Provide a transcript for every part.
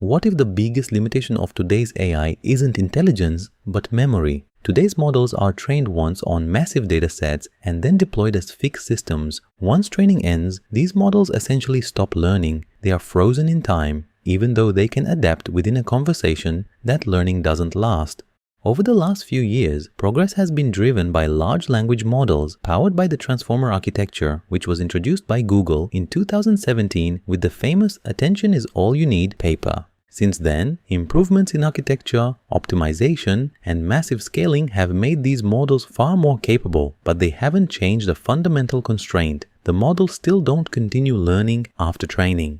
What if the biggest limitation of today's AI isn't intelligence, but memory? Today's models are trained once on massive datasets and then deployed as fixed systems. Once training ends, these models essentially stop learning. They are frozen in time. Even though they can adapt within a conversation, that learning doesn't last. Over the last few years, progress has been driven by large language models powered by the Transformer architecture, which was introduced by Google in 2017 with the famous "Attention is all you need" paper. Since then, improvements in architecture, optimization, and massive scaling have made these models far more capable, but they haven't changed a fundamental constraint. The models still don't continue learning after training.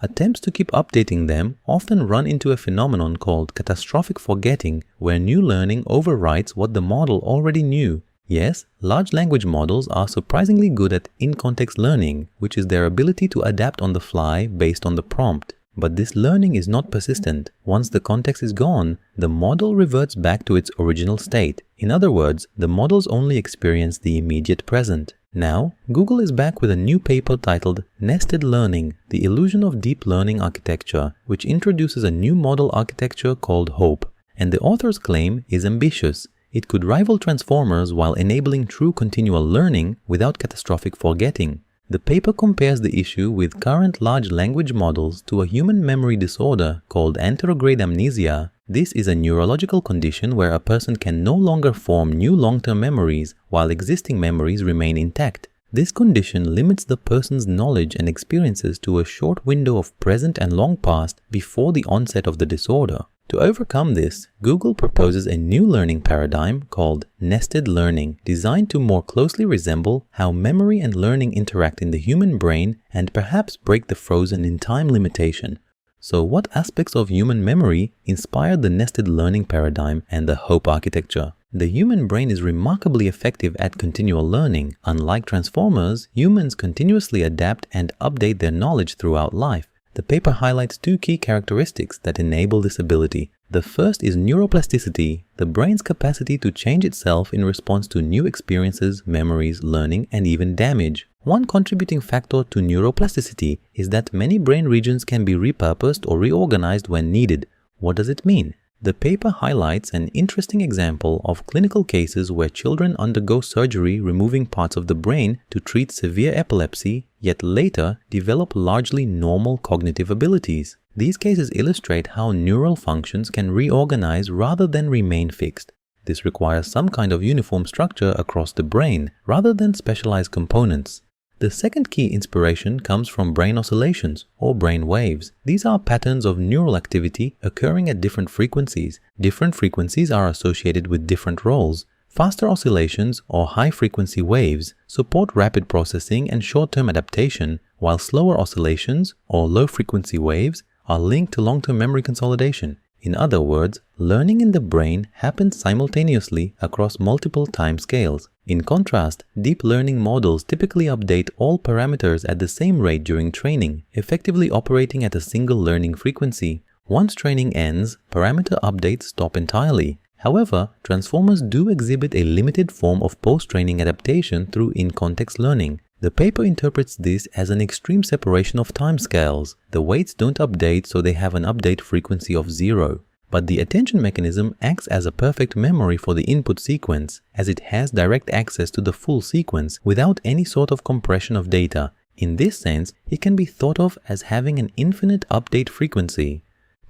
Attempts to keep updating them often run into a phenomenon called catastrophic forgetting, where new learning overwrites what the model already knew. Yes, large language models are surprisingly good at in-context learning, which is their ability to adapt on the fly based on the prompt. But this learning is not persistent. Once the context is gone, the model reverts back to its original state. In other words, the models only experience the immediate present. Now, Google is back with a new paper titled Nested Learning, the Illusion of Deep Learning Architecture, which introduces a new model architecture called Hope. And the author's claim is ambitious. It could rival transformers while enabling true continual learning without catastrophic forgetting. The paper compares the issue with current large language models to a human memory disorder called anterograde amnesia. This is a neurological condition where a person can no longer form new long-term memories while existing memories remain intact. This condition limits the person's knowledge and experiences to a short window of present and long past before the onset of the disorder. To overcome this, Google proposes a new learning paradigm called nested learning, designed to more closely resemble how memory and learning interact in the human brain and perhaps break the frozen in time limitation. So what aspects of human memory inspired the nested learning paradigm and the Hope architecture? The human brain is remarkably effective at continual learning. Unlike transformers, humans continuously adapt and update their knowledge throughout life. The paper highlights two key characteristics that enable this ability. The first is neuroplasticity, the brain's capacity to change itself in response to new experiences, memories, learning, and even damage. One contributing factor to neuroplasticity is that many brain regions can be repurposed or reorganized when needed. What does it mean? The paper highlights an interesting example of clinical cases where children undergo surgery removing parts of the brain to treat severe epilepsy, yet later develop largely normal cognitive abilities. These cases illustrate how neural functions can reorganize rather than remain fixed. This requires some kind of uniform structure across the brain, rather than specialized components. The second key inspiration comes from brain oscillations, or brain waves. These are patterns of neural activity occurring at different frequencies. Different frequencies are associated with different roles. Faster oscillations, or high-frequency waves, support rapid processing and short-term adaptation, while slower oscillations, or low-frequency waves, are linked to long-term memory consolidation. In other words, learning in the brain happens simultaneously across multiple time scales. In contrast, deep learning models typically update all parameters at the same rate during training, effectively operating at a single learning frequency. Once training ends, parameter updates stop entirely. However, transformers do exhibit a limited form of post-training adaptation through in-context learning. The paper interprets this as an extreme separation of timescales. The weights don't update, so they have an update frequency of 0. But the attention mechanism acts as a perfect memory for the input sequence, as it has direct access to the full sequence without any sort of compression of data. In this sense, it can be thought of as having an infinite update frequency.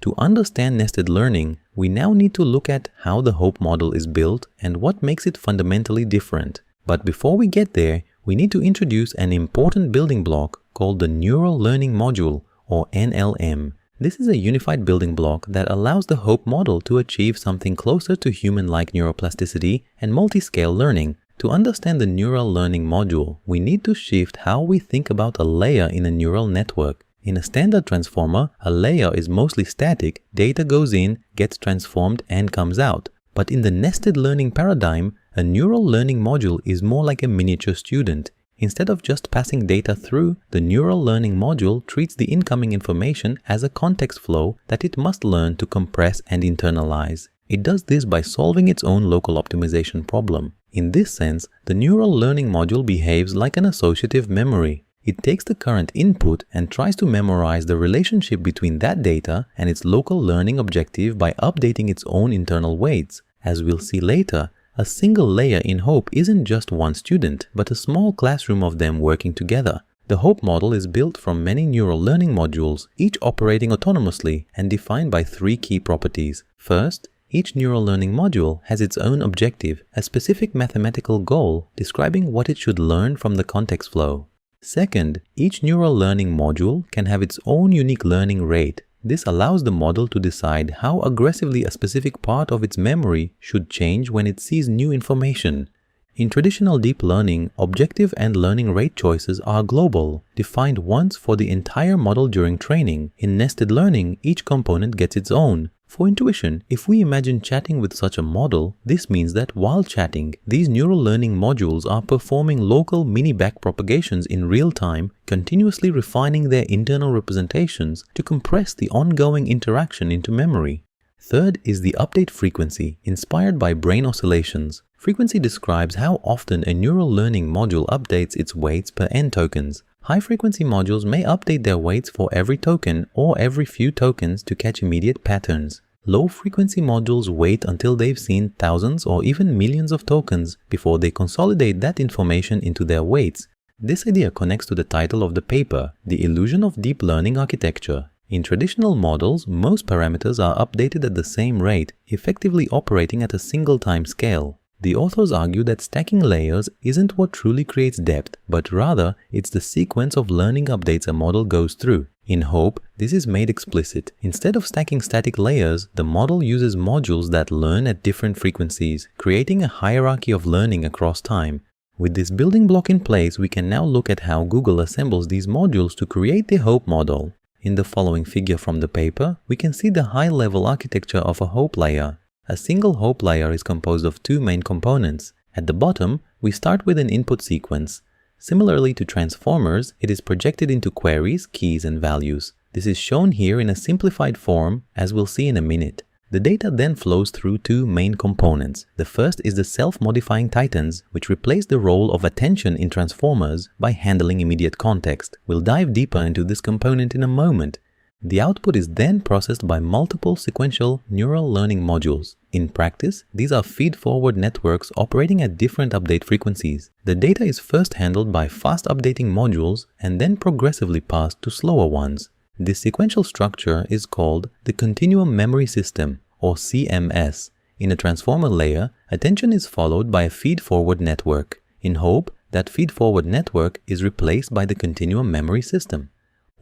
To understand nested learning, we now need to look at how the Hope model is built and what makes it fundamentally different. But before we get there, we need to introduce an important building block called the Neural Learning Module, or NLM. This is a unified building block that allows the Hope model to achieve something closer to human-like neuroplasticity and multi-scale learning. To understand the Neural Learning Module, we need to shift how we think about a layer in a neural network. In a standard transformer, a layer is mostly static, data goes in, gets transformed, and comes out. But in the nested learning paradigm, a neural learning module is more like a miniature student. Instead of just passing data through, the neural learning module treats the incoming information as a context flow that it must learn to compress and internalize. It does this by solving its own local optimization problem. In this sense, the neural learning module behaves like an associative memory. It takes the current input and tries to memorize the relationship between that data and its local learning objective by updating its own internal weights. As we'll see later, a single layer in HOPE isn't just one student, but a small classroom of them working together. The HOPE model is built from many neural learning modules, each operating autonomously and defined by three key properties. First, each neural learning module has its own objective, a specific mathematical goal describing what it should learn from the context flow. Second, each neural learning module can have its own unique learning rate. This allows the model to decide how aggressively a specific part of its memory should change when it sees new information. In traditional deep learning, objective and learning rate choices are global, defined once for the entire model during training. In nested learning, each component gets its own. For intuition, if we imagine chatting with such a model, this means that while chatting, these neural learning modules are performing local mini backpropagations in real time, continuously refining their internal representations to compress the ongoing interaction into memory. Third is the update frequency, inspired by brain oscillations. Frequency describes how often a neural learning module updates its weights per n tokens. High-frequency modules may update their weights for every token or every few tokens to catch immediate patterns. Low-frequency modules wait until they've seen thousands or even millions of tokens before they consolidate that information into their weights. This idea connects to the title of the paper, The Illusion of Deep Learning Architecture. In traditional models, most parameters are updated at the same rate, effectively operating at a single time scale. The authors argue that stacking layers isn't what truly creates depth, but rather it's the sequence of learning updates a model goes through. In HOPE, this is made explicit. Instead of stacking static layers, the model uses modules that learn at different frequencies, creating a hierarchy of learning across time. With this building block in place, we can now look at how Google assembles these modules to create the HOPE model. In the following figure from the paper, we can see the high-level architecture of a HOPE layer. A single HOPE layer is composed of two main components. At the bottom, we start with an input sequence. Similarly to transformers, it is projected into queries, keys, and values. This is shown here in a simplified form, as we'll see in a minute. The data then flows through two main components. The first is the self-modifying titans, which replace the role of attention in transformers by handling immediate context. We'll dive deeper into this component in a moment. The output is then processed by multiple sequential neural learning modules. In practice, these are feed-forward networks operating at different update frequencies. The data is first handled by fast updating modules and then progressively passed to slower ones. This sequential structure is called the Continuum Memory System, or CMS. In a transformer layer, attention is followed by a feed-forward network. In HOPE, that feed-forward network is replaced by the Continuum Memory System.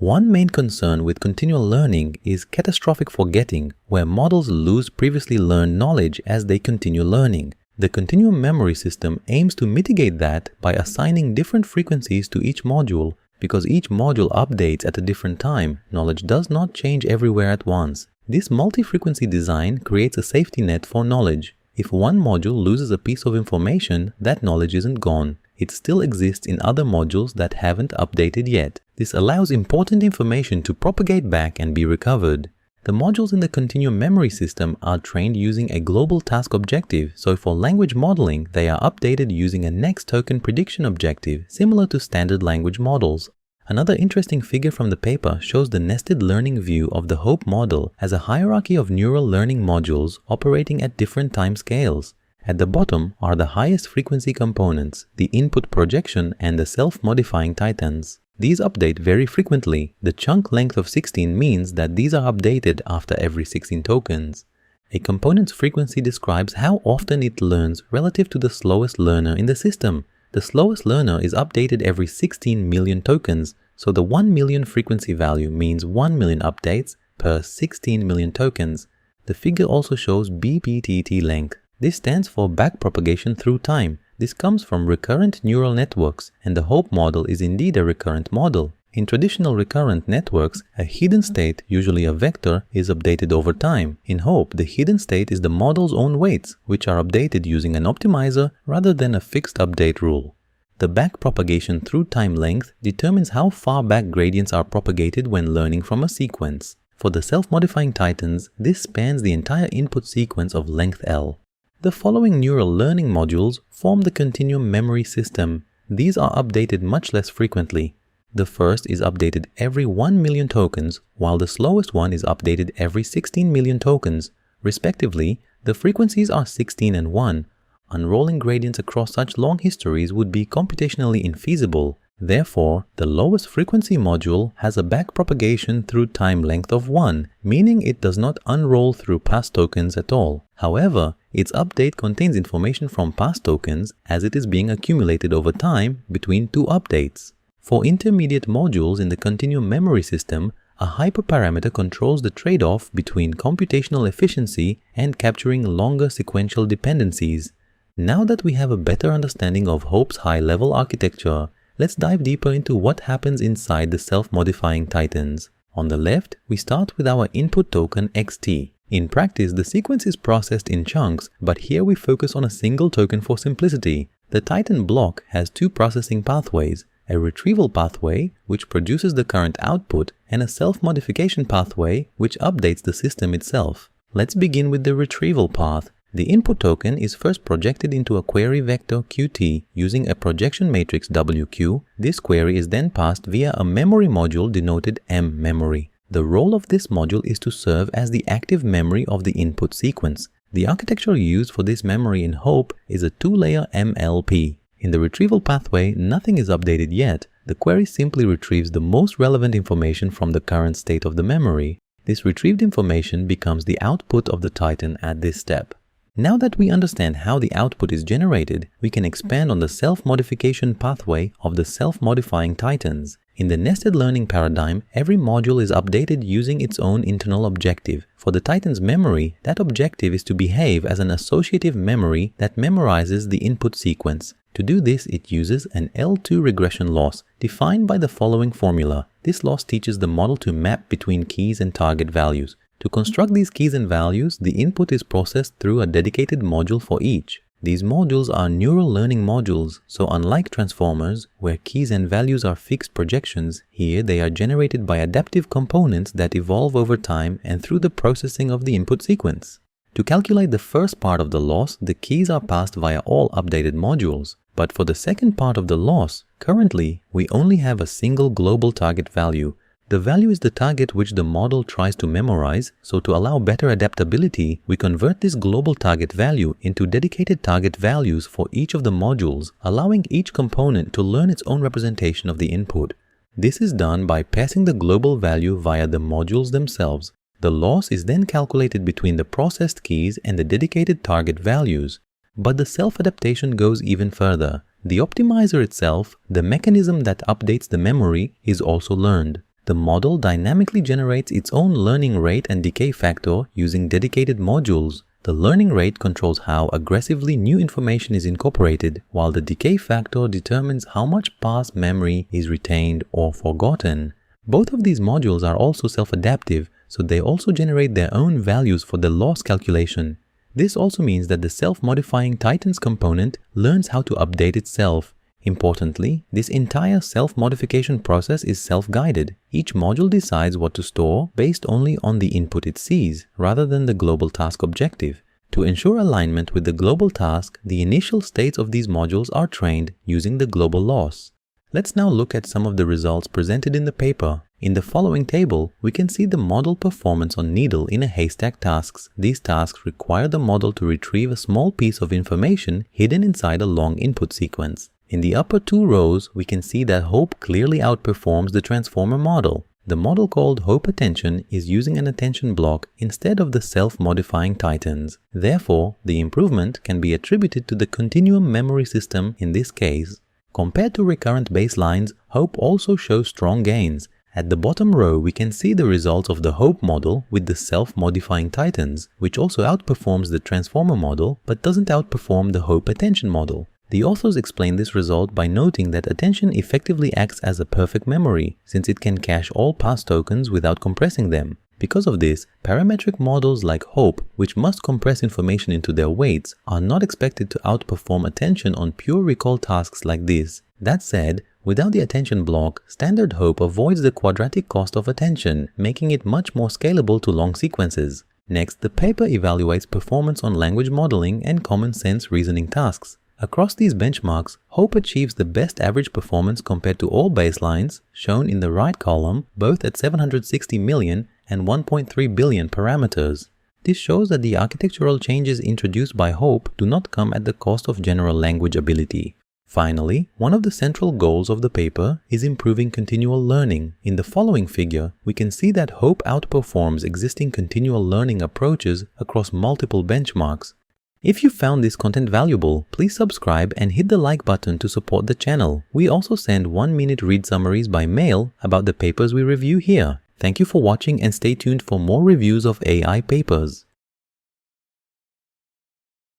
One main concern with continual learning is catastrophic forgetting, where models lose previously learned knowledge as they continue learning. The Continuum Memory System aims to mitigate that by assigning different frequencies to each module. Because each module updates at a different time, knowledge does not change everywhere at once. This multi-frequency design creates a safety net for knowledge. If one module loses a piece of information, that knowledge isn't gone. It still exists in other modules that haven't updated yet. This allows important information to propagate back and be recovered. The modules in the Continuum Memory System are trained using a global task objective, so for language modeling, they are updated using a next token prediction objective, similar to standard language models. Another interesting figure from the paper shows the nested learning view of the HOPE model as a hierarchy of neural learning modules operating at different time scales. At the bottom are the highest frequency components, the input projection and the self-modifying titans. These update very frequently. The chunk length of 16 means that these are updated after every 16 tokens. A component's frequency describes how often it learns relative to the slowest learner in the system. The slowest learner is updated every 16 million tokens, so the 1 million frequency value means 1 million updates per 16 million tokens. The figure also shows BPTT length. This stands for backpropagation through time. This comes from recurrent neural networks, and the HOPE model is indeed a recurrent model. In traditional recurrent networks, a hidden state, usually a vector, is updated over time. In HOPE, the hidden state is the model's own weights, which are updated using an optimizer rather than a fixed update rule. The backpropagation through time length determines how far back gradients are propagated when learning from a sequence. For the self-modifying titans, this spans the entire input sequence of length L. The following neural learning modules form the Continuum Memory System. These are updated much less frequently. The first is updated every 1 million tokens, while the slowest one is updated every 16 million tokens. Respectively, the frequencies are 16 and 1. Unrolling gradients across such long histories would be computationally infeasible. Therefore, the lowest frequency module has a backpropagation through time length of 1, meaning it does not unroll through past tokens at all. However, its update contains information from past tokens as it is being accumulated over time between two updates. For intermediate modules in the Continuum Memory System, a hyperparameter controls the trade-off between computational efficiency and capturing longer sequential dependencies. Now that we have a better understanding of Hope's high-level architecture, let's dive deeper into what happens inside the self-modifying titans. On the left, we start with our input token XT. In practice, the sequence is processed in chunks, but here we focus on a single token for simplicity. The titan block has two processing pathways: a retrieval pathway, which produces the current output, and a self-modification pathway, which updates the system itself. Let's begin with the retrieval path. The input token is first projected into a query vector Qt using a projection matrix WQ. This query is then passed via a memory module denoted M-memory. The role of this module is to serve as the active memory of the input sequence. The architecture used for this memory in Hope is a two-layer MLP. In the retrieval pathway, nothing is updated yet. The query simply retrieves the most relevant information from the current state of the memory. This retrieved information becomes the output of the titan at this step. Now that we understand how the output is generated, we can expand on the self-modification pathway of the self-modifying titans. In the nested learning paradigm, every module is updated using its own internal objective. For the titan's memory, that objective is to behave as an associative memory that memorizes the input sequence. To do this, it uses an L2 regression loss, defined by the following formula. This loss teaches the model to map between keys and target values. To construct these keys and values, the input is processed through a dedicated module for each. These modules are neural learning modules, so unlike transformers, where keys and values are fixed projections, here they are generated by adaptive components that evolve over time and through the processing of the input sequence. To calculate the first part of the loss, the keys are passed via all updated modules. But for the second part of the loss, currently, we only have a single global target value. The value is the target which the model tries to memorize, so to allow better adaptability, we convert this global target value into dedicated target values for each of the modules, allowing each component to learn its own representation of the input. This is done by passing the global value via the modules themselves. The loss is then calculated between the processed keys and the dedicated target values. But the self-adaptation goes even further. The optimizer itself, the mechanism that updates the memory, is also learned. The model dynamically generates its own learning rate and decay factor using dedicated modules. The learning rate controls how aggressively new information is incorporated, while the decay factor determines how much past memory is retained or forgotten. Both of these modules are also self-adaptive, so they also generate their own values for the loss calculation. This also means that the self-modifying titans component learns how to update itself. Importantly, this entire self-modification process is self-guided. Each module decides what to store based only on the input it sees, rather than the global task objective. To ensure alignment with the global task, the initial states of these modules are trained using the global loss. Let's now look at some of the results presented in the paper. In the following table, we can see the model performance on needle in a haystack tasks. These tasks require the model to retrieve a small piece of information hidden inside a long input sequence. In the upper two rows, we can see that Hope clearly outperforms the transformer model. The model called Hope Attention is using an attention block instead of the self-modifying titans. Therefore, the improvement can be attributed to the Continuum Memory System in this case. Compared to recurrent baselines, Hope also shows strong gains. At the bottom row, we can see the results of the Hope model with the self-modifying titans, which also outperforms the transformer model but doesn't outperform the Hope Attention model. The authors explain this result by noting that attention effectively acts as a perfect memory, since it can cache all past tokens without compressing them. Because of this, parametric models like Hope, which must compress information into their weights, are not expected to outperform attention on pure recall tasks like this. That said, without the attention block, standard Hope avoids the quadratic cost of attention, making it much more scalable to long sequences. Next, the paper evaluates performance on language modeling and common sense reasoning tasks. Across these benchmarks, Hope achieves the best average performance compared to all baselines, shown in the right column, both at 760 million and 1.3 billion parameters. This shows that the architectural changes introduced by Hope do not come at the cost of general language ability. Finally, one of the central goals of the paper is improving continual learning. In the following figure, we can see that Hope outperforms existing continual learning approaches across multiple benchmarks. If you found this content valuable, please subscribe and hit the like button to support the channel. We also send 1-minute read summaries by mail about the papers we review here. Thank you for watching and stay tuned for more reviews of AI papers.